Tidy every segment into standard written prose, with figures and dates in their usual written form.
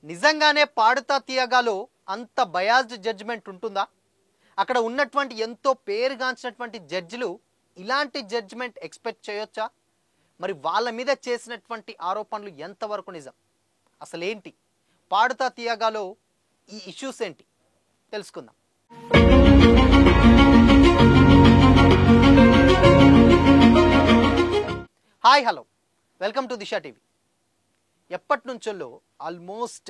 నిజంగానే పాడుతా తీయగాలో అంత biased judgement ఉంటుందా? అక్కడ ఉన్నటువంటి ఎంతో పేరుగాంచినటువంటి జడ్జిలు ఇలాంటి జడ్జిమెంట్ ఎక్స్పెక్ట్ చేయొచ్చా? మరి వాళ్ళ మీద చేసినటువంటి ఆరోపణలు ఎంతవరకు నిజం? అసలేంటి పాడుతా తీయగాలో ఈ ఇష్యూస్ ఏంటి తెలుసుకుందాం. Hi hello, welcome to Disha TV. ఎప్పటి నుంచో ఆల్మోస్ట్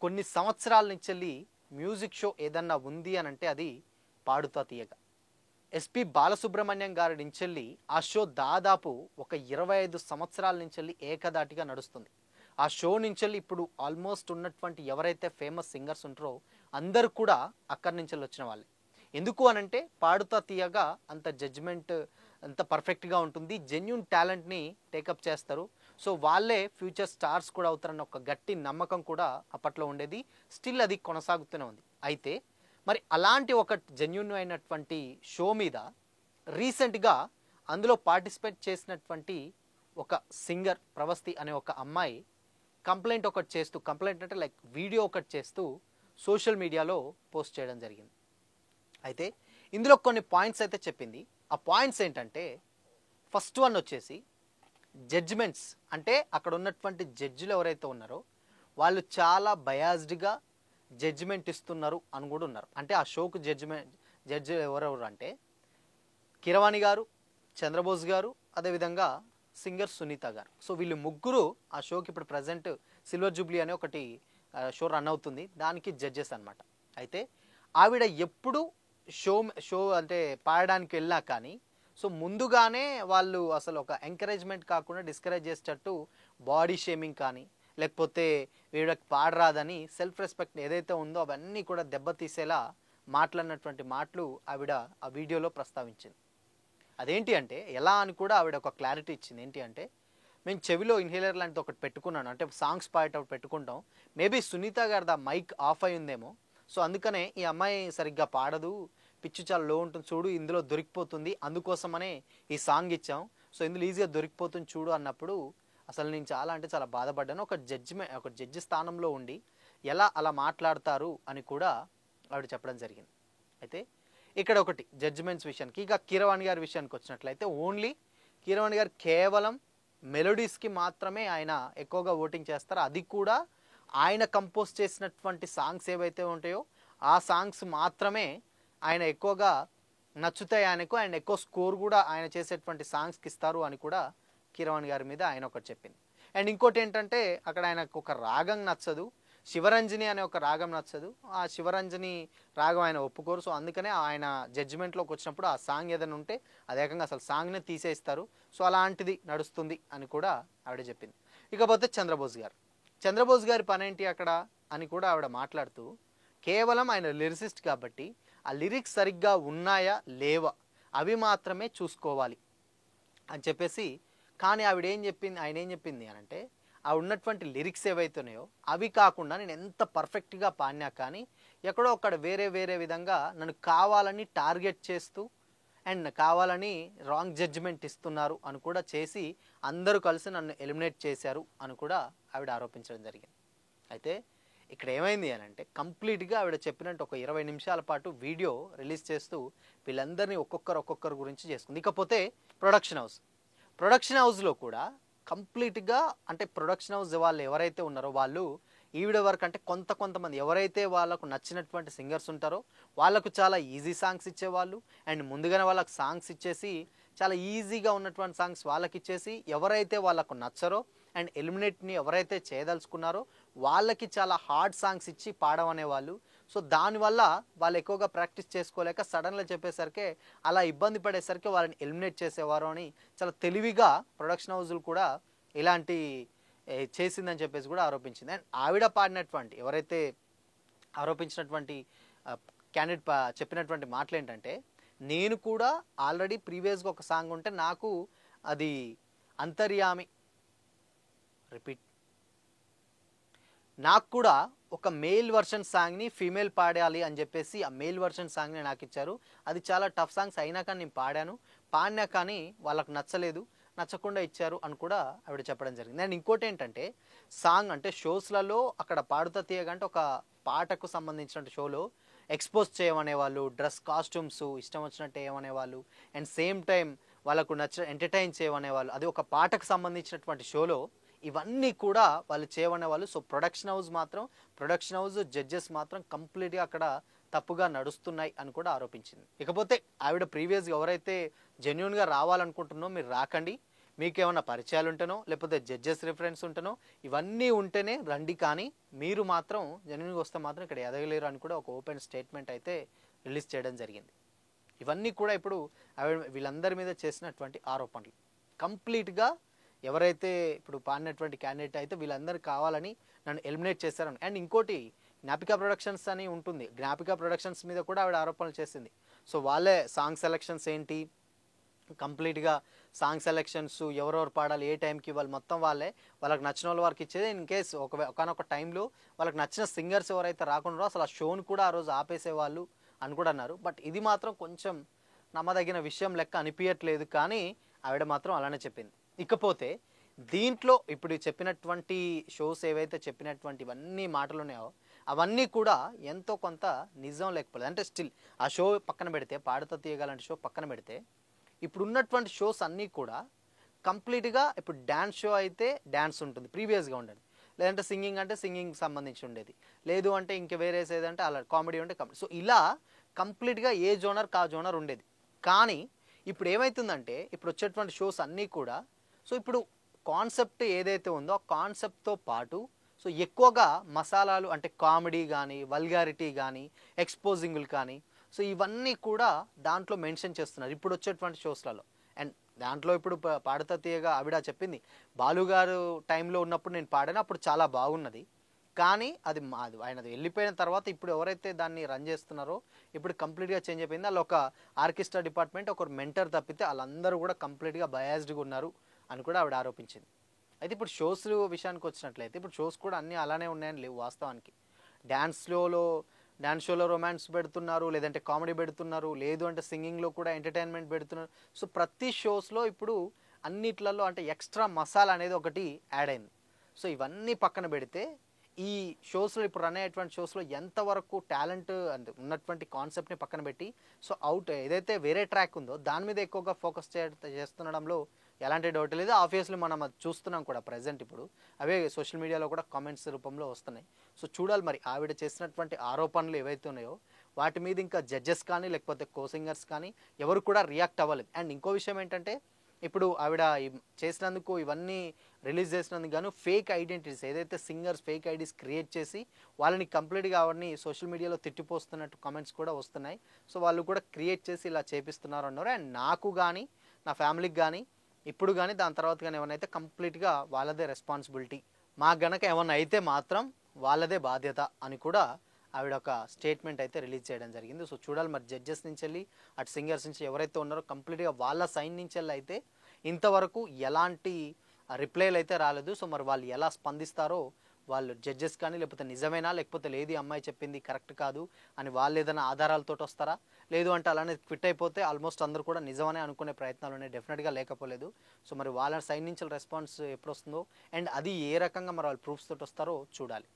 కొన్ని సంవత్సరాల నుంచి మ్యూజిక్ షో ఏదన్నా ఉంది అని అంటే అది పాడుతా తీయగా. ఎస్పి బాలసుబ్రహ్మణ్యం గారి నుంచి ఆ షో దాదాపు ఒక 25 సంవత్సరాల నుంచి ఏకదాటిగా నడుస్తుంది. ఆ షో నుంచి ఇప్పుడు ఆల్మోస్ట్ ఉన్నటువంటి ఎవరైతే ఫేమస్ సింగర్స్ ఉంటారో అందరూ కూడా అక్కడి నుంచి వచ్చిన వాళ్ళే. ఎందుకు అనంటే పాడుతా తీయగా అంత జడ్జిమెంట్ అంత పర్ఫెక్ట్గా ఉంటుంది, జెన్యూన్ టాలెంట్ని టేకప్ చేస్తారు. సో వాళ్ళే ఫ్యూచర్ స్టార్స్ కూడా అవుతారన్న ఒక గట్టి నమ్మకం కూడా అప్పట్లో ఉండేది. స్టిల్ అది కొనసాగుతూనే ఉంది. అయితే మరి అలాంటి ఒక జెన్యూన్ అయినటువంటి షో మీద రీసెంట్గా అందులో పార్టిసిపేట్ చేసినటువంటి ఒక సింగర్ ప్రవస్తి అనే ఒక అమ్మాయి కంప్లైంట్ అంటే లైక్ వీడియో ఒకటి చేస్తూ సోషల్ మీడియాలో పోస్ట్ చేయడం జరిగింది. అయితే ఇందులో కొన్ని పాయింట్స్ అయితే చెప్పింది. ఆ పాయింట్స్ ఏంటంటే, ఫస్ట్ వన్ వచ్చేసి జడ్జిమెంట్స్, అంటే అక్కడ ఉన్నటువంటి జడ్జిలు ఎవరైతే ఉన్నారో వాళ్ళు చాలా బయాస్డ్గా జడ్జిమెంట్ ఇస్తున్నారు అని కూడా ఉన్నారు. అంటే ఆ షోకు జడ్జి ఎవరెవరు అంటే కీరవాణి గారు, చంద్రబోస్ గారు, అదేవిధంగా సింగర్ సునీత గారు. సో వీళ్ళు ముగ్గురు ఆ షోకి ఇప్పుడు ప్రజెంట్ సిల్వర్ జూబ్లీ అనే ఒకటి షో రన్ అవుతుంది, దానికి జడ్జెస్ అనమాట. అయితే ఆవిడ ఎప్పుడు షో అంటే పాడడానికి వెళ్ళినా కానీ సో ముందుగానే వాళ్ళు అసలు ఒక ఎంకరేజ్మెంట్ కాకుండా డిస్కరేజ్ చేసేటట్టు బాడీ షేమింగ్ కానీ, లేకపోతే వీళ్ళకి పాడరాదని సెల్ఫ్ రెస్పెక్ట్ ఏదైతే ఉందో అవన్నీ కూడా దెబ్బతీసేలా మాట్లాడినటువంటి మాటలు ఆవిడ ఆ వీడియోలో ప్రస్తావించింది. అదేంటి అంటే ఎలా అని కూడా ఆవిడ ఒక క్లారిటీ ఇచ్చింది. ఏంటి అంటే, మేము చెవిలో ఇన్హేలర్ లాంటిది ఒకటి పెట్టుకున్నాను, అంటే సాంగ్స్ పాడేటప్పుడు పెట్టుకుంటాం, మేబీ సునీత గారిది ఆ మైక్ ఆఫ్ అయి ఉందేమో, సో అందుకనే ఈ అమ్మాయి సరిగ్గా పాడదు, పిచ్చు చాలా లో ఉంటుంది చూడు, ఇందులో దొరికిపోతుంది, అందుకోసమనే ఈ సాంగ్ ఇచ్చాం, సో ఇందులో ఈజీగా దొరికిపోతుంది చూడు అన్నప్పుడు అసలు నేను చాలా అంటే చాలా బాధపడ్డాను. ఒక జడ్జి స్థానంలో ఉండి ఎలా అలా మాట్లాడతారు అని కూడా ఆవిడ చెప్పడం జరిగింది. అయితే ఇక్కడ ఒకటి జడ్జిమెంట్స్ విషయానికి, ఇక కీరవాణి గారి విషయానికి వచ్చినట్లయితే ఓన్లీ కీరవాణి గారు కేవలం మెలోడీస్కి మాత్రమే ఆయన ఎక్కువగా ఓటింగ్ చేస్తారు. అది కూడా ఆయన కంపోజ్ చేసినటువంటి సాంగ్స్ ఏవైతే ఉంటాయో ఆ సాంగ్స్ మాత్రమే ఆయన ఎక్కువగా నచ్చుతాయి ఆయనకు, ఆయన ఎక్కువ స్కోర్ కూడా ఆయన చేసేటువంటి సాంగ్స్కి ఇస్తారు అని కూడా కీరవాణి గారి మీద ఆయన ఒకటి చెప్పింది. అండ్ ఇంకోటి ఏంటంటే, అక్కడ ఆయనకు ఒక రాగం నచ్చదు, శివరంజని అనే ఒక రాగం నచ్చదు, ఆ శివరంజని రాగం ఆయన ఒప్పుకోరు. సో అందుకనే ఆయన జడ్జిమెంట్లోకి వచ్చినప్పుడు ఆ సాంగ్ ఏదైనా ఉంటే అది ఏకంగా అసలు సాంగ్నే తీసేస్తారు. సో అలాంటిది నడుస్తుంది అని కూడా ఆవిడ చెప్పింది. ఇకపోతే చంద్రబోస్ గారి పని ఏంటి అక్కడ అని కూడా ఆవిడ మాట్లాడుతూ, కేవలం ఆయన లిరిసిస్ట్ కాబట్టి ఆ లిరిక్స్ సరిగ్గా ఉన్నాయా లేవా అవి మాత్రమే చూసుకోవాలి అని చెప్పేసి, కానీ ఆయన ఏం చెప్పింది అని అంటే, ఆ ఉన్నటువంటి లిరిక్స్ ఏవైతున్నాయో అవి కాకుండా నేను ఎంత పర్ఫెక్ట్గా పాడినా కానీ ఎక్కడో అక్కడ వేరే విధంగా నన్ను కావాలని టార్గెట్ చేస్తూ అండ్ కావాలని రాంగ్ జడ్జిమెంట్ ఇస్తున్నారు అని కూడా చేసి అందరూ కలిసి నన్ను ఎలిమినేట్ చేశారు అని కూడా ఆవిడ ఆరోపించడం జరిగింది. అయితే ఇక్కడ ఏమైంది అని అంటే, కంప్లీట్గా ఆవిడ చెప్పినట్టు ఒక 20 నిమిషాల పాటు వీడియో రిలీజ్ చేస్తూ వీళ్ళందరినీ ఒక్కొక్కరు గురించి చేసుకుంది. ఇకపోతే ప్రొడక్షన్ హౌస్లో కూడా కంప్లీట్గా, అంటే ప్రొడక్షన్ హౌస్ వాళ్ళు ఎవరైతే ఉన్నారో వాళ్ళు ఈవిడ వరకు అంటే కొంతమంది ఎవరైతే వాళ్ళకు నచ్చినటువంటి సింగర్స్ ఉంటారో వాళ్ళకు చాలా ఈజీ సాంగ్స్ ఇచ్చేవాళ్ళు, అండ్ ముందుగానే వాళ్ళకి సాంగ్స్ ఇచ్చేసి చాలా ఈజీగా ఉన్నటువంటి సాంగ్స్ వాళ్ళకి ఇచ్చేసి, ఎవరైతే వాళ్ళకు నచ్చరో అండ్ ఎలిమినేట్ని ఎవరైతే చేయదలుచుకున్నారో వాళ్ళకి చాలా హార్డ్ సాంగ్స్ ఇచ్చి పాడమనేవాళ్ళు. సో దానివల్ల వాళ్ళు ఎక్కువగా ప్రాక్టీస్ చేసుకోలేక సడన్గా చెప్పేసరికి అలా ఇబ్బంది పడేసరికి వాళ్ళని ఎలిమినేట్ చేసేవారు అని చాలా తెలివిగా ప్రొడక్షన్ హౌజులు కూడా ఇలాంటి చేసిందని చెప్పేసి కూడా ఆరోపించింది. అండ్ ఆవిడ పాడినటువంటి ఎవరైతే ఆరోపించినటువంటి క్యాండిడేట్ చెప్పినటువంటి మాటలు ఏంటంటే, నేను కూడా ఆల్రెడీ ప్రీవియస్గా ఒక సాంగ్ ఉంటే నాకు అది అంతర్యామి రిపీట్ నాకు కూడా ఒక మేల్ వర్షన్ సాంగ్ని ఫీమేల్ పాడాలి అని చెప్పేసి ఆ మేల్ వర్షన్ సాంగ్ని నాకు ఇచ్చారు. అది చాలా టఫ్ సాంగ్స్ అయినా కానీ నేను పాడినా కానీ వాళ్ళకు నచ్చలేదు. నచ్చకుండా ఇచ్చారు అని కూడా ఆవిడ చెప్పడం జరిగింది. అండ్ ఇంకోటి ఏంటంటే సాంగ్ అంటే షోస్లలో అక్కడ పాడుతా తీయగా అంటే ఒక పాటకు సంబంధించిన షోలో ఎక్స్పోజ్ చేయమనేవాళ్ళు, డ్రెస్ కాస్ట్యూమ్స్ ఇష్టం వచ్చినట్టు వేయమనేవాళ్ళు, అండ్ సేమ్ టైం వాళ్ళకు నచ్చ ఎంటర్టైన్ చేయమనేవాళ్ళు. అది ఒక పాటకు సంబంధించినటువంటి షోలో ఇవన్నీ కూడా వాళ్ళు చేయమనేవాళ్ళు. సో ప్రొడక్షన్ హౌస్ జడ్జెస్ మాత్రం కంప్లీట్గా అక్కడ తప్పుగా నడుస్తున్నాయి అని కూడా ఆరోపించింది. ఇకపోతే ఆవిడ ప్రీవియస్గా ఎవరైతే జెన్యున్గా రావాలనుకుంటున్నో మీరు రాకండి, మీకేమన్నా పరిచయాలు ఉంటేనో లేకపోతే జడ్జెస్ రిఫరెన్స్ ఉంటేనో ఇవన్నీ ఉంటేనే రండి, కానీ మీరు మాత్రం జెన్యున్గా వస్తే మాత్రం ఇక్కడ ఎదగలేరు అని కూడా ఒక ఓపెన్ స్టేట్మెంట్ అయితే రిలీజ్ చేయడం జరిగింది. ఇవన్నీ కూడా ఇప్పుడు ఆవిడ వీళ్ళందరి మీద చేసినటువంటి ఆరోపణలు కంప్లీట్గా ఎవరైతే ఇప్పుడు పాడినటువంటి క్యాండిడేట్ అయితే వీళ్ళందరూ కావాలని నన్ను ఎలిమినేట్ చేశారని. అండ్ ఇంకోటి జ్ఞాపిక ప్రొడక్షన్స్ అని ఉంటుంది, జ్ఞాపిక ప్రొడక్షన్స్ మీద కూడా ఆవిడ ఆరోపణలు చేసింది. సో వాళ్ళే సాంగ్ సెలెక్షన్స్ ఏంటి, కంప్లీట్గా సాంగ్ సెలెక్షన్స్ ఎవరెవరు పాడాలి, ఏ టైంకి వాళ్ళు మొత్తం వాళ్ళకి నచ్చిన వాళ్ళ వారికి ఇచ్చేది. ఇన్ కేస్ ఒకనొక టైంలో వాళ్ళకి నచ్చిన సింగర్స్ ఎవరైతే రాకుండా అసలు ఆ షోను కూడా ఆ రోజు ఆపేసేవాళ్ళు అని కూడా అన్నారు. బట్ ఇది మాత్రం కొంచెం నమ్మదగిన విషయం లెక్క అనిపించట్లేదు, కానీ ఆవిడ మాత్రం అలానే చెప్పింది. ఇకపోతే దీంట్లో ఇప్పుడు చెప్పినటువంటి షోస్ ఏవైతే చెప్పినటువంటి ఇవన్నీ మాటలు ఉన్నాయో అవన్నీ కూడా ఎంతో కొంత నిజం లేకపోలేదు. అంటే స్టిల్ ఆ షో పక్కన పెడితే, పాడుతా తీయగలంటే షో పక్కన పెడితే, ఇప్పుడు ఉన్నటువంటి షోస్ అన్నీ కూడా కంప్లీట్గా ఇప్పుడు డ్యాన్స్ షో అయితే డ్యాన్స్ ఉంటుంది, ప్రీవియస్గా ఉండేది. లేదంటే సింగింగ్ అంటే సింగింగ్ సంబంధించి ఉండేది, లేదు అంటే ఇంక వేరేసి ఏదంటే అలా కామెడీ ఉంటే కామెడీ. సో ఇలా కంప్లీట్గా ఏ జోనర్ కా జోనర్ ఉండేది. కానీ ఇప్పుడు ఏమవుతుందంటే ఇప్పుడు వచ్చేటువంటి షోస్ అన్నీ కూడా సో ఇప్పుడు కాన్సెప్ట్ ఏదైతే ఉందో ఆ కాన్సెప్ట్తో పాటు సో ఎక్కువగా మసాలాలు అంటే కామెడీ కానీ, వల్గారిటీ కానీ, ఎక్స్పోజింగ్లు కానీ, సో ఇవన్నీ కూడా దాంట్లో మెన్షన్ చేస్తున్నారు ఇప్పుడు వచ్చేటువంటి షోస్లలో. అండ్ దాంట్లో ఇప్పుడు పాడుతా తీయగా ఆవిడ చెప్పింది, బాలుగారు టైంలో ఉన్నప్పుడు నేను పాడాను, అప్పుడు చాలా బాగున్నది, కానీ అది ఆయనది వెళ్ళిపోయిన తర్వాత ఇప్పుడు ఎవరైతే దాన్ని రన్ చేస్తున్నారో ఇప్పుడు కంప్లీట్గా చేంజ్ అయిపోయింది. వాళ్ళు ఒక ఆర్కెస్ట్రా డిపార్ట్మెంట్ ఒకరు మెంటర్ తప్పితే వాళ్ళందరూ కూడా కంప్లీట్గా బయాస్డ్గా ఉన్నారు అని కూడా ఆవిడ ఆరోపించింది. అయితే ఇప్పుడు షోస్ విషయానికి వచ్చినట్లయితే ఇప్పుడు షోస్ కూడా అన్నీ అలానే ఉన్నాయని లేవు వాస్తవానికి. డ్యాన్స్ షోలో రొమాన్స్ పెడుతున్నారు, లేదంటే కామెడీ పెడుతున్నారు, లేదు అంటే సింగింగ్లో కూడా ఎంటర్టైన్మెంట్ పెడుతున్నారు. సో ప్రతి షోస్లో ఇప్పుడు అన్నిట్లలో అంటే ఎక్స్ట్రా మసాలా అనేది ఒకటి యాడ్ అయింది. సో ఇవన్నీ పక్కన పెడితే ఈ షోస్లో ఇప్పుడు రన్ అయ్యేటువంటి షోస్లో ఎంతవరకు టాలెంట్ అంటే ఉన్నటువంటి కాన్సెప్ట్ని పక్కన పెట్టి సో ఏదైతే వేరే ట్రాక్ ఉందో దాని మీద ఎక్కువగా ఫోకస్ చేస్తుండడంలో ఎలాంటి డౌట్ లేదు. ఆబ్వియస్లీ మనం అది చూస్తున్నాం కూడా ప్రజెంట్, ఇప్పుడు అవే సోషల్ మీడియాలో కూడా కామెంట్స్ రూపంలో వస్తున్నాయి. సో చూడాలి మరి ఆవిడ చేసినటువంటి ఆరోపణలు ఏవైతే ఉన్నాయో వాటి మీద ఇంకా జడ్జెస్ కానీ లేకపోతే కోసింగర్స్ కానీ ఎవరు కూడా రియాక్ట్ అవ్వలేదు. అండ్ ఇంకో విషయం ఏంటంటే ఇప్పుడు ఆవిడ చేసినందుకు ఇవన్నీ రిలీజ్ చేసినందుకు గాను ఫేక్ ఐడెంటిటీస్ ఏదైతే సింగర్స్ ఫేక్ ఐడీస్ క్రియేట్ చేసి వాళ్ళని కంప్లీట్గా అవన్నీ సోషల్ మీడియాలో తిట్టిపోస్తున్నట్టు కామెంట్స్ కూడా వస్తున్నాయి. సో వాళ్ళు కూడా క్రియేట్ చేసి ఇలా చేపిస్తున్నారు అన్నారు. అండ్ నాకు కానీ నా ఫ్యామిలీకి కానీ ఇప్పుడు కానీ దాని తర్వాత కానీ ఏమైనా అయితే కంప్లీట్గా వాళ్ళదే రెస్పాన్సిబిలిటీ, మాకు గనక ఏమన్నా అయితే మాత్రం వాళ్ళదే బాధ్యత అని కూడా ఆవిడ ఒక స్టేట్మెంట్ అయితే రిలీజ్ చేయడం జరిగింది. సో చూడాలి మరి జడ్జెస్ నుంచి వెళ్ళి అటు సింగర్స్ నుంచి ఎవరైతే ఉన్నారో కంప్లీట్గా వాళ్ళ సైన్ నుంచి వెళ్ళి అయితే ఇంతవరకు ఎలాంటి రిప్లైలు అయితే రాలేదు. సో మరి వాళ్ళు ఎలా స్పందిస్తారో వాళ్ళు జడ్జెస్ కానీ లేకపోతే నిజమేనా లేకపోతే లేదు అమ్మాయి చెప్పింది కరెక్ట్ కాదు అని వాళ్ళు ఏదైనా ఆధారాలతో వస్తారా, లేదు అంటే అలానే క్విట్ అయిపోతే ఆల్మోస్ట్ అందరూ కూడా నిజమనే అనుకునే ప్రయత్నాలు ఉన్నాయి, డెఫినెట్గా లేకపోలేదు. సో మరి వాళ్ళ సైన్ నుంచి రెస్పాన్స్ ఎప్పుడు వస్తుందో అండ్ అది ఏ రకంగా మరి వాళ్ళు ప్రూఫ్స్ తోటి వస్తారో చూడాలి.